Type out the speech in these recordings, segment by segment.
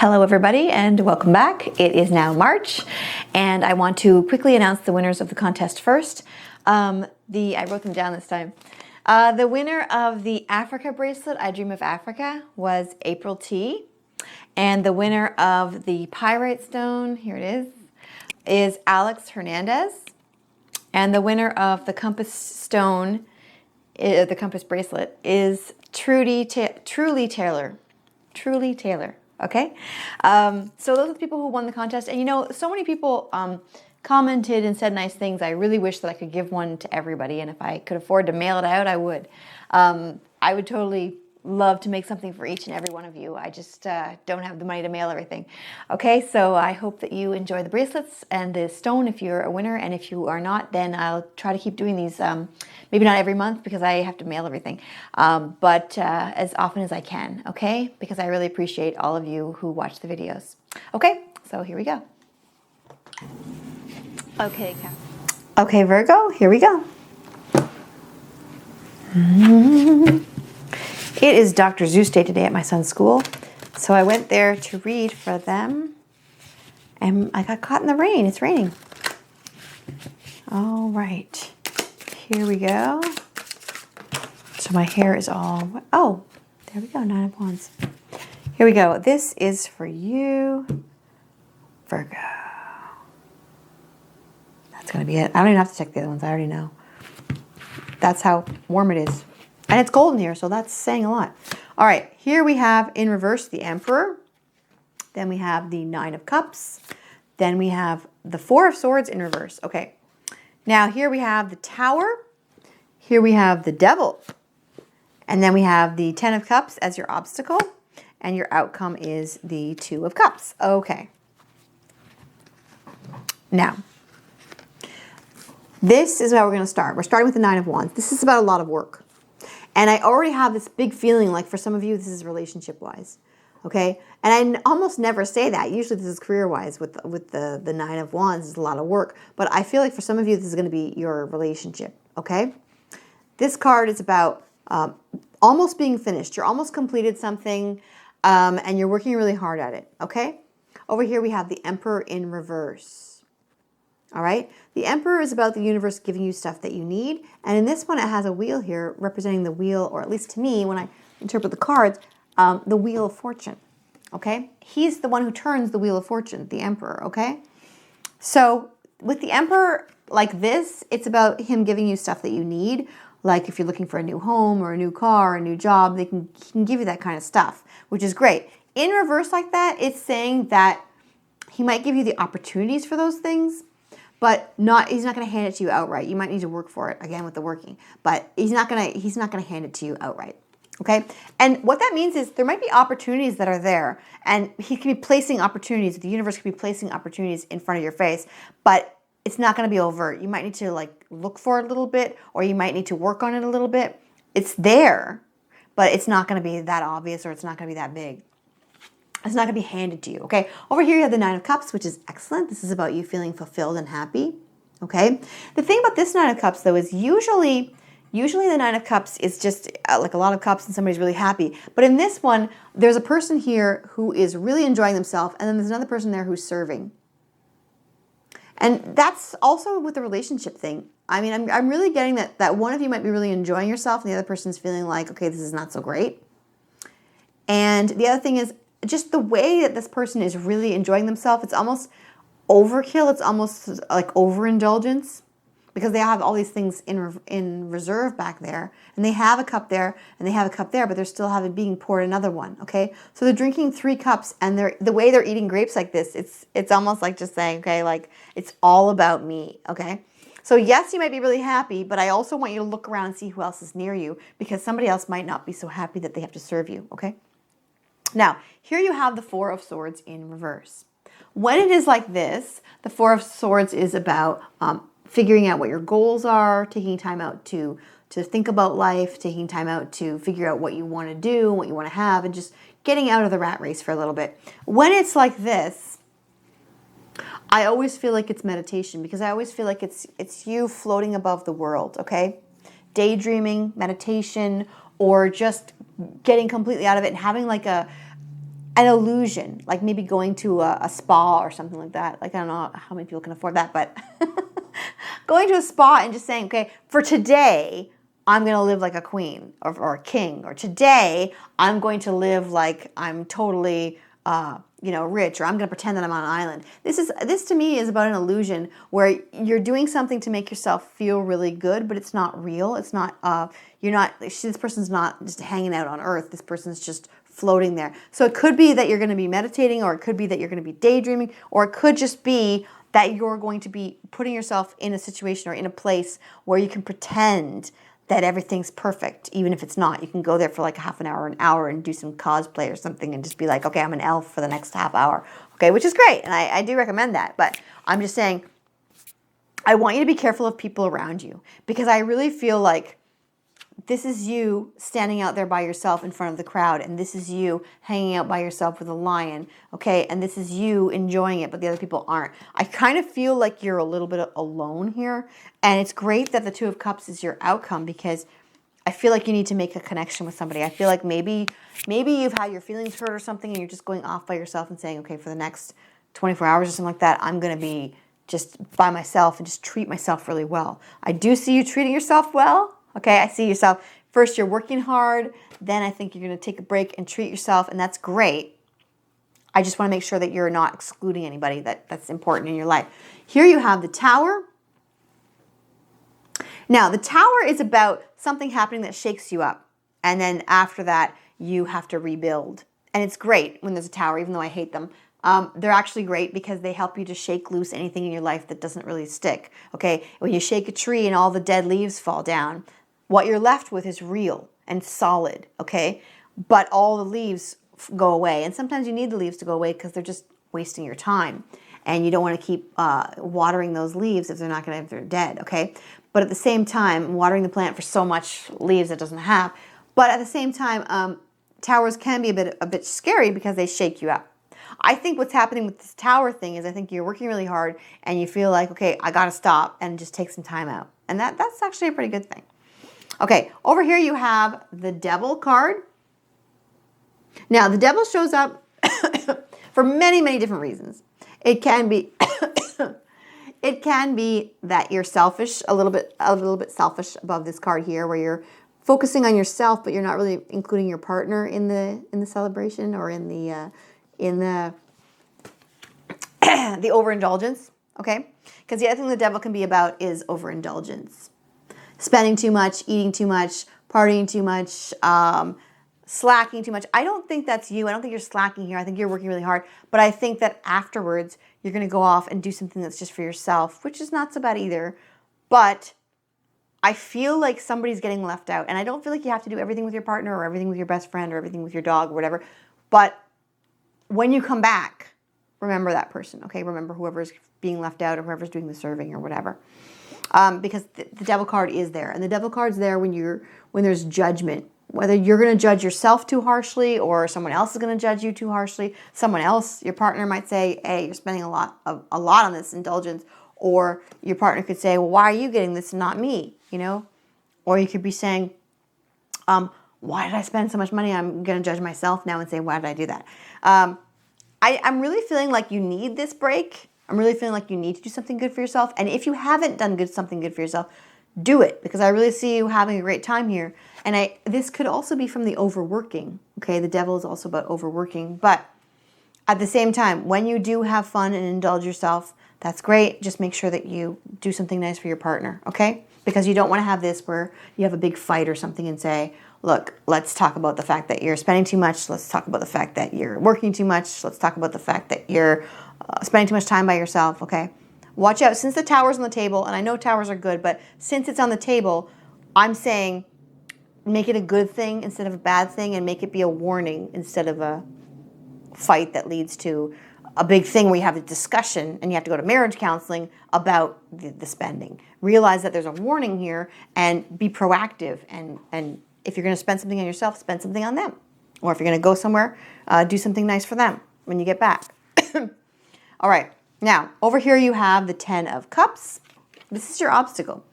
Hello everybody and welcome back. It is now March and I want to quickly announce the winners of the contest first. I wrote them down this time. The winner of the Africa bracelet, I Dream of Africa, was April T. And the winner of the Pyrite stone, here it is Alex Hernandez. And the winner of the compass stone, the compass bracelet, is Truly Taylor. Okay, so those are the people who won the contest. And you know, so many people commented and said nice things. I really wish that I could give one to everybody, and if I could afford to mail it out, I would. I would totally love to make something for each and every one of you. I just don't have the money to mail everything. Okay, so I hope that you enjoy the bracelets and the stone if you're a winner, and if you are not, then I'll try to keep doing these, maybe not every month because I have to mail everything, but as often as I can, okay? Because I really appreciate all of you who watch the videos. Okay, so here we go. Okay, okay, Virgo, here we go. It is Dr. Zeus Day today at my son's school, so I went there to read for them, and I got caught in the rain. It's raining. All right, here we go. So my hair is all, oh, there we go, 9 of Wands. Here we go. This is for you, Virgo. That's going to be it. I don't even have to check the other ones. I already know. That's how warm it is. And it's golden here, so that's saying a lot. All right, here we have in reverse the Emperor. Then we have the 9 of Cups. Then we have the 4 of Swords in reverse. Okay, now here we have the Tower. Here we have the Devil. And then we have the 10 of Cups as your obstacle. And your outcome is the 2 of Cups. Okay. Now, this is how we're going to start. We're starting with the 9 of Wands. This is about a lot of work. And I already have this big feeling like for some of you, this is relationship-wise, okay? And I almost never say that. Usually this is career-wise with the 9 of Wands. It's a lot of work. But I feel like for some of you, this is going to be your relationship, okay? This card is about almost being finished. You're almost completed something, and you're working really hard at it, okay? Over here, we have the Emperor in reverse. All right, the Emperor is about the universe giving you stuff that you need. And in this one, it has a wheel here representing the wheel, or at least to me, when I interpret the cards, the Wheel of Fortune, okay? He's the one who turns the Wheel of Fortune, the Emperor, okay? So with the Emperor like this, it's about him giving you stuff that you need. Like if you're looking for a new home or a new car or a new job, he can give you that kind of stuff, which is great. In reverse like that, it's saying that he might give you the opportunities for those things, but he's not going to hand it to you outright. You might need to work for it, again with the working, but he's not going to hand it to you outright, okay? And what that means is there might be opportunities that are there, and he can be placing opportunities, the universe could be placing opportunities in front of your face, but it's not going to be overt. You might need to like look for it a little bit, or you might need to work on it a little bit. It's there, but it's not going to be that obvious, or it's not going to be that big. It's not going to be handed to you, okay? Over here, you have the 9 of Cups, which is excellent. This is about you feeling fulfilled and happy, okay? The thing about this 9 of Cups, though, is usually the 9 of Cups is just like a lot of cups and somebody's really happy. But in this one, there's a person here who is really enjoying themselves, and then there's another person there who's serving. And that's also with the relationship thing. I mean, I'm really getting that one of you might be really enjoying yourself, and the other person's feeling like, okay, this is not so great. And the other thing is, just the way that this person is really enjoying themselves, it's almost overkill. It's almost like overindulgence because they have all these things in reserve back there, and they have a cup there and they have a cup there, but they're still being poured another one. Okay, so they're drinking 3 cups, and the way they're eating grapes like this, it's almost like just saying, okay, like it's all about me. Okay, so yes, you might be really happy, but I also want you to look around and see who else is near you, because somebody else might not be so happy that they have to serve you. Okay. Now, here you have the 4 of Swords in reverse. When it is like this, the 4 of Swords is about figuring out what your goals are, taking time out to think about life, taking time out to figure out what you want to do, what you want to have, and just getting out of the rat race for a little bit. When it's like this, I always feel like it's meditation, because I always feel like it's you floating above the world, okay? Daydreaming, meditation, or just getting completely out of it and having like an illusion, like maybe going to a spa or something like that. Like, I don't know how many people can afford that, but going to a spa and just saying, okay, for today, I'm going to live like a queen or a king, or today I'm going to live like I'm totally, rich, or I'm going to pretend that I'm on an island. This to me is about an illusion where you're doing something to make yourself feel really good, but it's not real. It's not, this person's not just hanging out on earth. This person's just floating there. So it could be that you're going to be meditating, or it could be that you're going to be daydreaming, or it could just be that you're going to be putting yourself in a situation or in a place where you can pretend that everything's perfect, even if it's not. You can go there for like half an hour, and do some cosplay or something and just be like, okay, I'm an elf for the next half hour, okay, which is great. And I do recommend that. But I'm just saying, I want you to be careful of people around you, because I really feel like this is you standing out there by yourself in front of the crowd, and this is you hanging out by yourself with a lion, okay? And this is you enjoying it, but the other people aren't. I kind of feel like you're a little bit alone here, and it's great that the Two of Cups is your outcome, because I feel like you need to make a connection with somebody. I feel like maybe you've had your feelings hurt or something, and you're just going off by yourself and saying, okay, for the next 24 hours or something like that, I'm going to be just by myself and just treat myself really well. I do see you treating yourself well. Okay, I see yourself. First, you're working hard. Then I think you're going to take a break and treat yourself, and that's great. I just want to make sure that you're not excluding anybody that's important in your life. Here you have the Tower. Now, the Tower is about something happening that shakes you up, and then after that, you have to rebuild. And it's great when there's a Tower, even though I hate them. They're actually great because they help you to shake loose anything in your life that doesn't really stick. Okay, when you shake a tree and all the dead leaves fall down, what you're left with is real and solid, okay? But all the leaves go away. And sometimes you need the leaves to go away because they're just wasting your time. And you don't want to keep watering those leaves if they're dead, okay? But at the same time, watering the plant for so much leaves it doesn't have. But at the same time, towers can be a bit scary because they shake you up. I think what's happening with this Tower thing is I think you're working really hard and you feel like, okay, I got to stop and just take some time out. And that's actually a pretty good thing. Okay, over here you have the Devil card. Now, the Devil shows up for many, many different reasons. It can be that you're selfish, a little bit selfish above this card here, where you're focusing on yourself, but you're not really including your partner in the celebration or in the the overindulgence, okay? Because the other thing the Devil can be about is overindulgence. Spending too much, eating too much, partying too much, slacking too much. I don't think that's you. I don't think you're slacking here. I think you're working really hard. But I think that afterwards, you're going to go off and do something that's just for yourself, which is not so bad either. But I feel like somebody's getting left out. And I don't feel like you have to do everything with your partner or everything with your best friend or everything with your dog or whatever. But when you come back, remember that person, okay? Remember whoever's being left out or whoever's doing the serving or whatever. Because the Devil card is there. And the Devil card's there when there's judgment. Whether you're going to judge yourself too harshly or someone else is going to judge you too harshly. Someone else, your partner might say, hey, you're spending a lot on this indulgence. Or your partner could say, well, why are you getting this and not me? You know? Or you could be saying, why did I spend so much money? I'm going to judge myself now and say, why did I do that? I'm really feeling like you need this break. I'm really feeling like you need to do something good for yourself. And if you haven't done something good for yourself, do it. Because I really see you having a great time here. And this could also be from the overworking. Okay, the Devil is also about overworking. But at the same time, when you do have fun and indulge yourself, that's great. Just make sure that you do something nice for your partner. Okay? Because you don't want to have this where you have a big fight or something and say, look, let's talk about the fact that you're spending too much. Let's talk about the fact that you're working too much. Let's talk about the fact that you're spending too much time by yourself, okay? Watch out. Since the Tower's on the table, and I know Towers are good, but since it's on the table, I'm saying make it a good thing instead of a bad thing, and make it be a warning instead of a fight that leads to a big thing where you have a discussion and you have to go to marriage counseling about the spending. Realize that there's a warning here and be proactive. And if you're going to spend something on yourself, spend something on them. Or if you're going to go somewhere, do something nice for them when you get back. All right. Now, over here you have the 10 of Cups. This is your obstacle.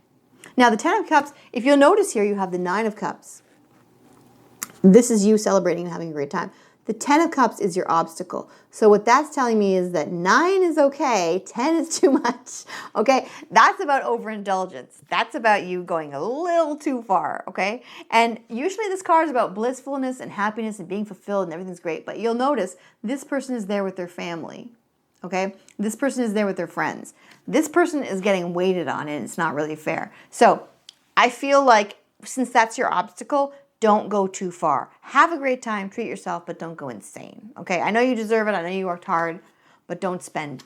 Now, the 10 of Cups, if you'll notice here, you have the 9 of Cups. This is you celebrating and having a great time. The 10 of Cups is your obstacle. So what that's telling me is that 9 is okay, 10 is too much, okay? That's about overindulgence. That's about you going a little too far, okay? And usually this card is about blissfulness and happiness and being fulfilled and everything's great, but you'll notice this person is there with their family, okay? This person is there with their friends. This person is getting waited on and it's not really fair. So I feel like since that's your obstacle, don't go too far. Have a great time, treat yourself, but don't go insane, okay? I know you deserve it, I know you worked hard, but don't spend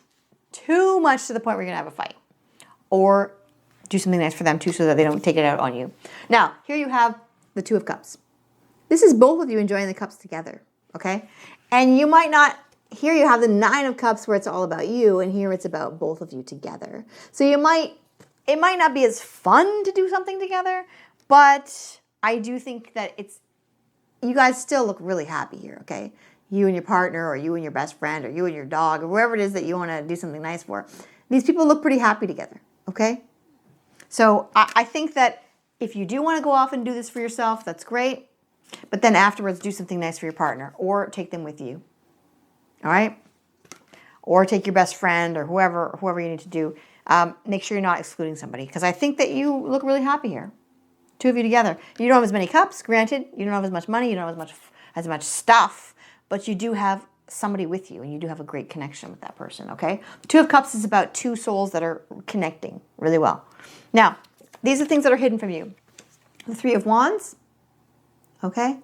too much to the point where you're gonna have a fight. Or do something nice for them too so that they don't take it out on you. Now, here you have the 2 of Cups. This is both of you enjoying the cups together, okay? And you might not, here you have the 9 of Cups where it's all about you, and here it's about both of you together. So it might not be as fun to do something together, but I do think that you guys still look really happy here, okay? You and your partner, or you and your best friend, or you and your dog, or whoever it is that you want to do something nice for. These people look pretty happy together, okay? So I think that if you do want to go off and do this for yourself, that's great. But then afterwards, do something nice for your partner, or take them with you, all right? Or take your best friend, or whoever you need to do. Make sure you're not excluding somebody, because I think that you look really happy here. 2 of you together. You don't have as many cups, granted. You don't have as much money. You don't have as much stuff. But you do have somebody with you, and you do have a great connection with that person, okay? The 2 of Cups is about 2 souls that are connecting really well. Now, these are things that are hidden from you. The 3 of Wands, okay?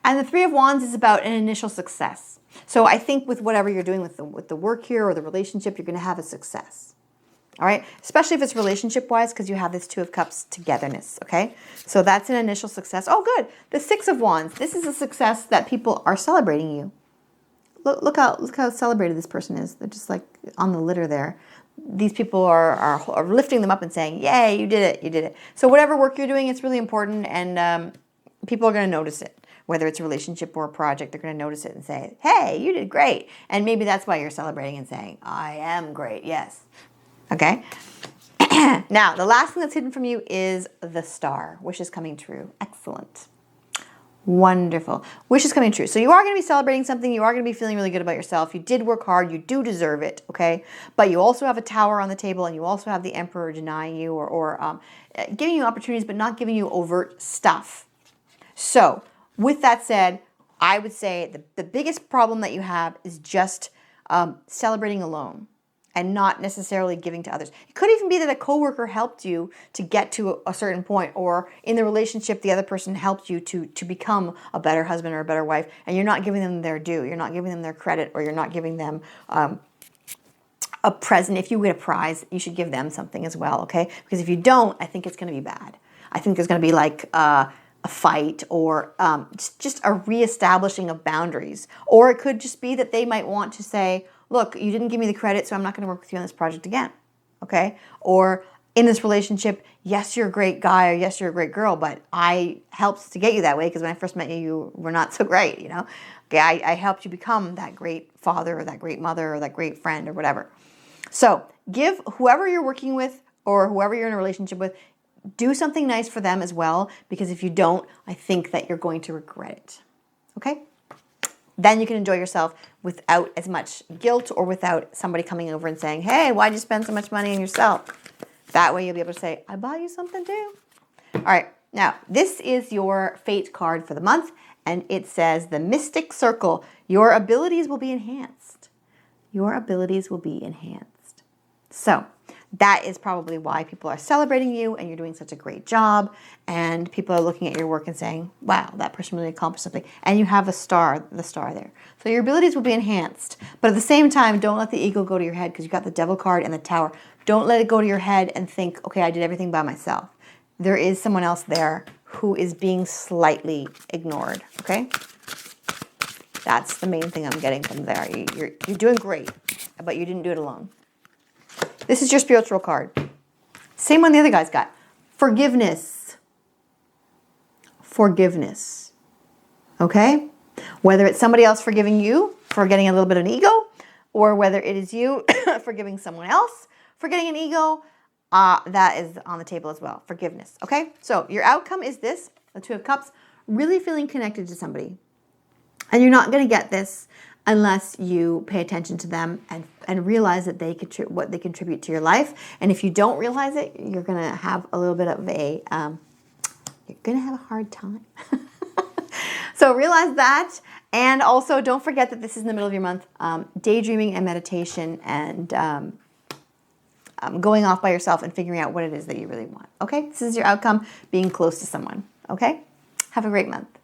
And the 3 of Wands is about an initial success. So I think with whatever you're doing with the work here or the relationship, you're going to have a success. All right, especially if it's relationship-wise, because you have this 2 of Cups togetherness, okay? So that's an initial success. Oh, good. The 6 of Wands. This is a success that people are celebrating you. Look how celebrated this person is. They're just like on the litter there. These people are lifting them up and saying, yay, you did it, you did it. So whatever work you're doing, it's really important, and people are going to notice it. Whether it's a relationship or a project, they're going to notice it and say, hey, you did great. And maybe that's why you're celebrating and saying, I am great, yes. Okay. Now, the last thing that's hidden from you is the Star. Wish is coming true. Excellent. Wonderful. Wish is coming true. So you are going to be celebrating something. You are going to be feeling really good about yourself. You did work hard. You do deserve it. Okay. But you also have a Tower on the table, and you also have the Emperor denying you or giving you opportunities, but not giving you overt stuff. So with that said, I would say the biggest problem that you have is just celebrating alone and not necessarily giving to others. It could even be that a coworker helped you to get to a certain point, or in the relationship, the other person helped you to become a better husband or a better wife, and you're not giving them their due. You're not giving them their credit, or you're not giving them a present. If you get a prize, you should give them something as well, okay? Because if you don't, I think it's going to be bad. I think there's going to be like a fight, or just a reestablishing of boundaries. Or it could just be that they might want to say, look, you didn't give me the credit, so I'm not going to work with you on this project again, okay? Or in this relationship, yes, you're a great guy, or yes, you're a great girl, but I helped to get you that way, because when I first met you, you were not so great, you know? Okay, I helped you become that great father, or that great mother, or that great friend, or whatever. So give whoever you're working with, or whoever you're in a relationship with, do something nice for them as well, because if you don't, I think that you're going to regret it, okay? Then you can enjoy yourself without as much guilt, or without somebody coming over and saying, hey, why'd you spend so much money on yourself? That way you'll be able to say, I bought you something too. All right, now this is your fate card for the month, and it says the Mystic Circle. Your abilities will be enhanced. Your abilities will be enhanced. So that is probably why people are celebrating you, and you're doing such a great job, and people are looking at your work and saying, wow, that person really accomplished something. And you have the star there. So your abilities will be enhanced. But at the same time, don't let the ego go to your head, because you got the Devil card and the Tower. Don't let it go to your head and think, okay, I did everything by myself. There is someone else there who is being slightly ignored, okay? That's the main thing I'm getting from there. You're doing great, but you didn't do it alone. This is your spiritual card. Same one the other guys got. Forgiveness. Forgiveness. Okay? Whether it's somebody else forgiving you for getting a little bit of an ego, or whether it is you forgiving someone else for getting an ego, that is on the table as well. Forgiveness. Okay? So your outcome is this, the 2 of Cups, really feeling connected to somebody. And you're not going to get this unless you pay attention to them and realize that what they contribute to your life. And if you don't realize it, you're going to have a little bit of you're going to have a hard time. So realize that. And also don't forget that this is in the middle of your month. Daydreaming and meditation and going off by yourself and figuring out what it is that you really want. Okay? This is your outcome, being close to someone. Okay? Have a great month.